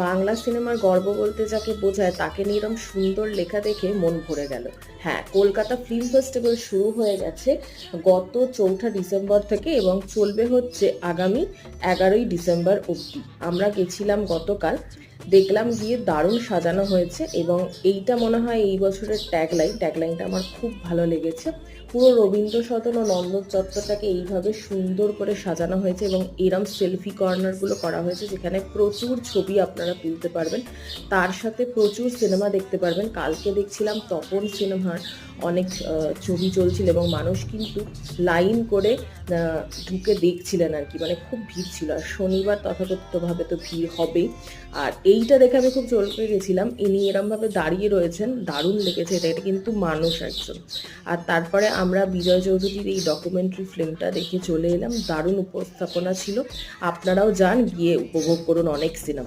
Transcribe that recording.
বাংলা সিনেমার গর্ব বলতে যাকে বোঝায় তাকে নিয়ে এরকম সুন্দর লেখা দেখে মন ভরে গেল। হ্যাঁ, কলকাতা ফিল্ম ফেস্টিভ্যাল শুরু হয়ে গেছে গত 4ঠা ডিসেম্বর থেকে এবং চলবে হচ্ছে আগামী 11ই ডিসেম্বর অবধি। আমরা গেছিলাম গতকাল, দেখলাম গিয়ে দারুণ সাজানো হয়েছে এবং এইটা মনে হয় এই বছরের ট্যাগলাইনটা আমার খুব ভালো লেগেছে। পুরো রবীন্দ্র সদন ও নন্দন চত্বরটাকে এইভাবে সুন্দর করে সাজানো হয়েছে এবং এরম সেলফি কর্নারগুলো করা হয়েছে যেখানে প্রচুর ছবি আপনারা তুলতে পারবেন, তার সাথে প্রচুর সিনেমা দেখতে পারবেন। কালকে দেখছিলাম তপন সিনেমার অনেক ছবি চলছিল এবং মানুষ কিন্তু লাইন করে ঢুকে দেখছিলেন আর কি, মানে খুব ভিড় ছিল। আর শনিবার তথাকথিতভাবে তো ভিড় হবেই। আর এইটা দেখে আমি খুব চমকে গেছিলাম, ইনি এরমভাবে দাঁড়িয়ে রয়েছেন, দারুণ লেগেছে। এটা কিন্তু মানুষ একজন। আর তারপরে আমরা বিজয় চৌধুরীর এই ডকুমেন্টারি ফিল্মটা দেখে চলে এলাম, দারুণ উপস্থাপনা ছিল। আপনারাও যান, গিয়ে উপভোগ করুন অনেক সিনেমা।